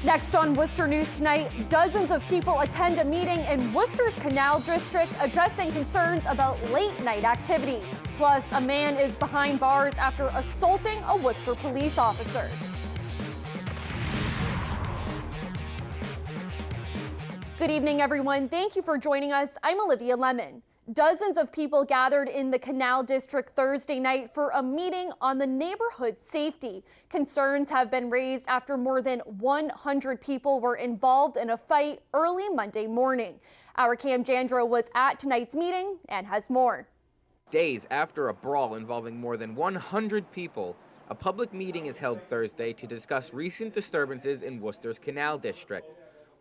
Next on Worcester News Tonight, dozens of people attend a meeting in Worcester's Canal District addressing concerns about late-night activity. Plus, a man is behind bars after assaulting a Worcester police officer. Good evening, everyone. Thank you for joining us. I'm Olivia Lemon. Dozens of people gathered in the Canal District Thursday night for a meeting on the neighborhood safety. Concerns have been raised after more than 100 people were involved in a fight early Monday morning. Our Cam Jandro was at tonight's meeting and has more. Days after a brawl involving more than 100 people, a public meeting is held Thursday to discuss recent disturbances in Worcester's Canal District.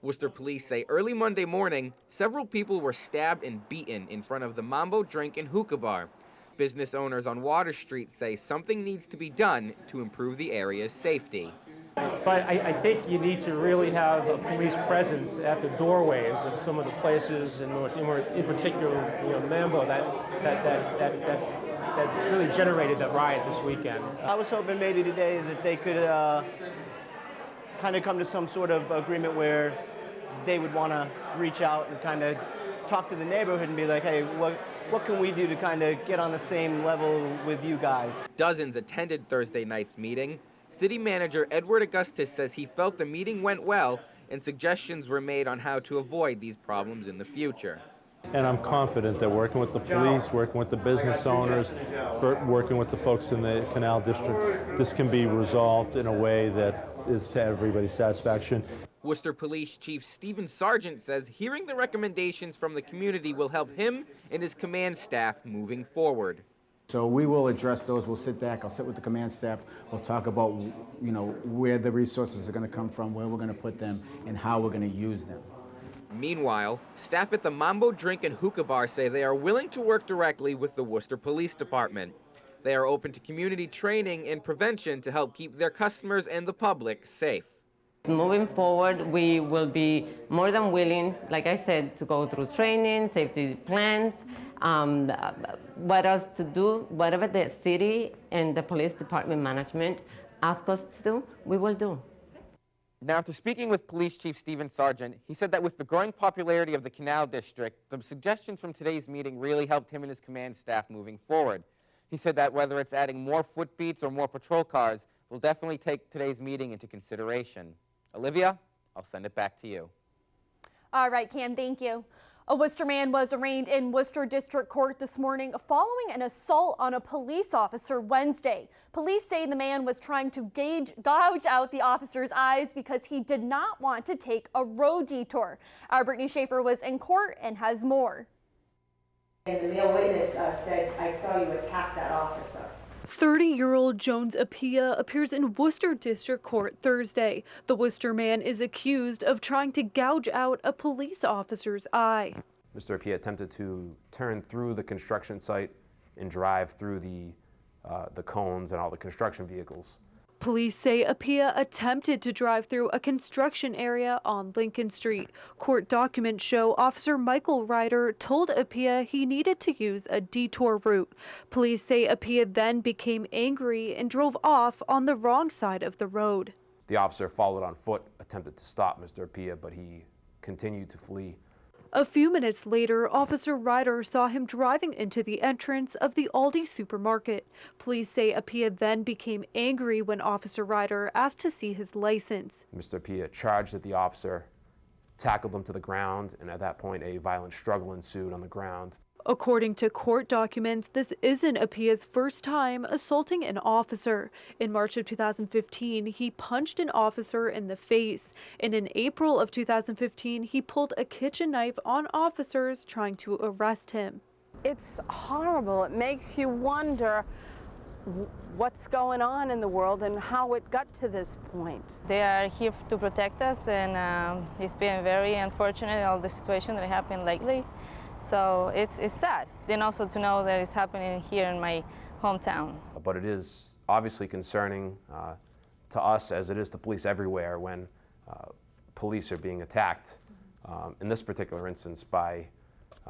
Worcester police say early Monday morning, several people were stabbed and beaten in front of the Mambo Drink and Hookah Bar. Business owners on Water Street say something needs to be done to improve the area's safety. But I think you need to really have a police presence at the doorways of some of the places, in particular, Mambo, that really generated the riot this weekend. I was hoping maybe today that they could kind of come to some sort of agreement where they would want to reach out and kind of talk to the neighborhood and be like, hey, what can we do to kind of get on the same level with you guys? Dozens attended Thursday night's meeting. City Manager Edward Augustus says he felt the meeting went well and suggestions were made on how to avoid these problems in the future. And I'm confident that working with the police, working with the business owners, working with the folks in the Canal District, this can be resolved in a way that is to everybody's satisfaction. Worcester Police Chief Stephen Sargent says hearing the recommendations from the community will help him and his command staff moving forward. So we will address those. We'll sit back. I'll sit with the command staff. We'll talk about, where the resources are going to come from, where we're going to put them, and how we're going to use them. Meanwhile, staff at the Mambo Drink and Hookah Bar say they are willing to work directly with the Worcester Police Department. They are open to community training and prevention to help keep their customers and the public safe. Moving forward, we will be more than willing, like I said, to go through training, safety plans, what else to do, whatever the city and the police department management ask us to do, we will do. Now, after speaking with Police Chief Stephen Sargent, he said that with the growing popularity of the Canal District, the suggestions from today's meeting really helped him and his command staff moving forward. He said that whether it's adding more footbeats or more patrol cars, we'll definitely take today's meeting into consideration. Olivia, I'll send it back to you. All right, Cam, thank you. A Worcester man was arraigned in Worcester District Court this morning following an assault on a police officer Wednesday. Police say the man was trying to gouge out the officer's eyes because he did not want to take a road detour. Our Brittany Schaefer was in court and has more. And the male witness said, I saw you attack that officer. 30-year-old Jones Apia appears in Worcester District Court Thursday. The Worcester man is accused of trying to gouge out a police officer's eye. Mr. Apia attempted to turn through the construction site and drive through the cones and all the construction vehicles. Police say Apia attempted to drive through a construction area on Lincoln Street. Court documents show Officer Michael Ryder told Apia he needed to use a detour route. Police say Apia then became angry and drove off on the wrong side of the road. The officer followed on foot, attempted to stop Mr. Apia, but he continued to flee. A few minutes later, Officer Ryder saw him driving into the entrance of the Aldi supermarket. Police say Apia then became angry when Officer Ryder asked to see his license. Mr. Apia charged at the officer, tackled him to the ground, and at that point a violent struggle ensued on the ground. According to court documents, this isn't Apia's first time assaulting an officer. In March of 2015, he punched an officer in the face. And in April of 2015, he pulled a kitchen knife on officers trying to arrest him. It's horrible. It makes you wonder what's going on in the world and how it got to this point. They are here to protect us, and it's been very unfortunate, all the situation that happened lately. So it's sad. Then also to know that it's happening here in my hometown. But it is obviously concerning to us, as it is to police everywhere, when police are being attacked, in this particular instance by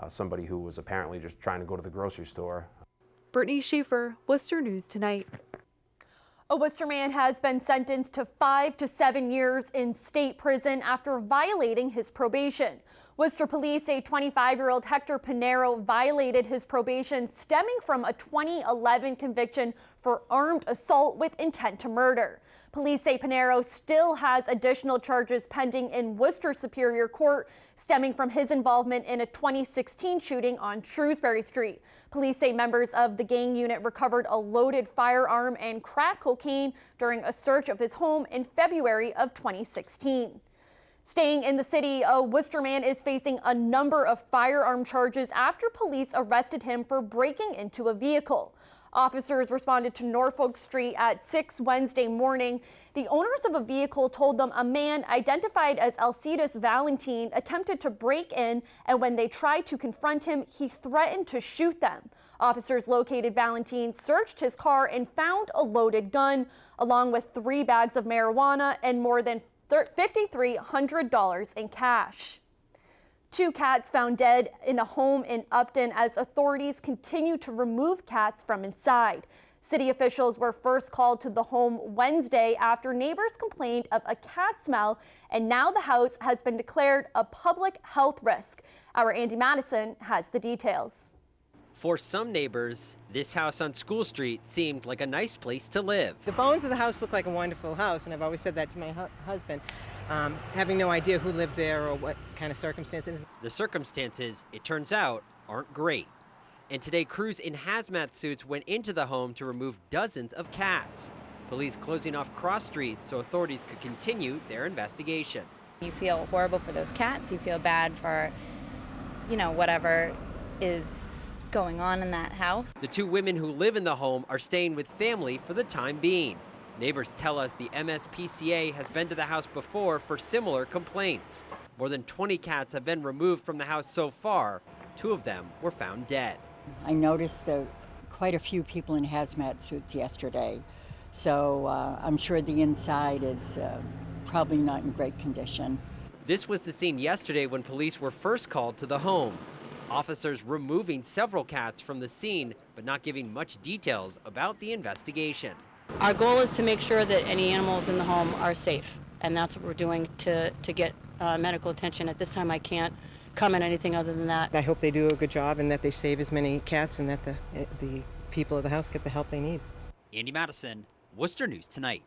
somebody who was apparently just trying to go to the grocery store. Brittany Schaefer, Worcester News Tonight. A Worcester man has been sentenced to 5 to 7 years in state prison after violating his probation. Worcester police say 25-year-old Hector Pinero violated his probation stemming from a 2011 conviction for armed assault with intent to murder. Police say Pinero still has additional charges pending in Worcester Superior Court stemming from his involvement in a 2016 shooting on Shrewsbury Street. Police say members of the gang unit recovered a loaded firearm and crack cocaine during a search of his home in February of 2016. Staying in the city, a Worcester man is facing a number of firearm charges after police arrested him for breaking into a vehicle. Officers responded to Norfolk Street at 6 Wednesday morning. The owners of a vehicle told them a man identified as Alcides Valentin attempted to break in, and when they tried to confront him, he threatened to shoot them. Officers located Valentin, searched his car, and found a loaded gun, along with 3 bags of marijuana and more than $5,300 in cash. 2 cats found dead in a home in Upton as authorities continue to remove cats from inside. City officials were first called to the home Wednesday after neighbors complained of a cat smell, and now the house has been declared a public health risk. Our Andy Madison has the details. For some neighbors, this house on School Street seemed like a nice place to live. The bones of the house look like a wonderful house, and I've always said that to my husband, having no idea who lived there or what kind of circumstances. The circumstances, it turns out, aren't great. And today, crews in hazmat suits went into the home to remove dozens of cats. Police closing off Cross Street so authorities could continue their investigation. You feel horrible for those cats. You feel bad for, whatever is going on in that house. The 2 women who live in the home are staying with family for the time being. Neighbors tell us the MSPCA has been to the house before for similar complaints. More than 20 cats have been removed from the house so far. 2 of them were found dead. I noticed quite a few people in hazmat suits yesterday, so I'm sure the inside is probably not in great condition. This was the scene yesterday when police were first called to the home. Officers removing several cats from the scene, but not giving much details about the investigation. Our goal is to make sure that any animals in the home are safe, and that's what we're doing to get medical attention. At this time, I can't comment anything other than that. I hope they do a good job and that they save as many cats and that the people of the house get the help they need. Andy Madison, Worcester News Tonight.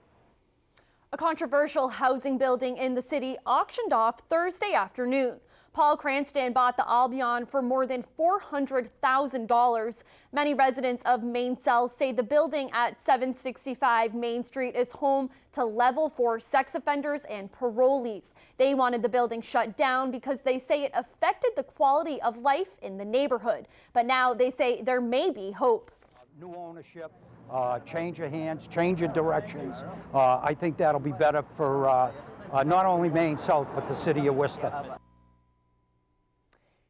A controversial housing building in the city auctioned off Thursday afternoon. Paul Cranston bought the Albion for more than $400,000. Many residents of Main Cells say the building at 765 Main Street is home to level 4 sex offenders and parolees. They wanted the building shut down because they say it affected the quality of life in the neighborhood. But now they say there may be hope. New ownership, change of hands, change of directions. I think that'll be better for not only Main South, but the city of Worcester.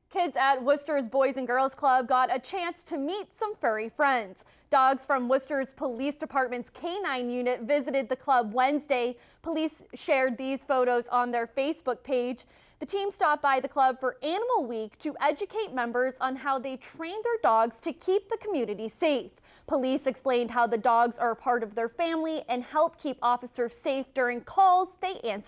Kids at Worcester's Boys and Girls Club got a chance to meet some furry friends. Dogs from Worcester's Police Department's K9 unit visited the club Wednesday. Police shared these photos on their Facebook page. The team stopped by the club for Animal Week to educate members on how they train their dogs to keep the community safe. Police explained how the dogs are a part of their family and help keep officers safe during calls they answer.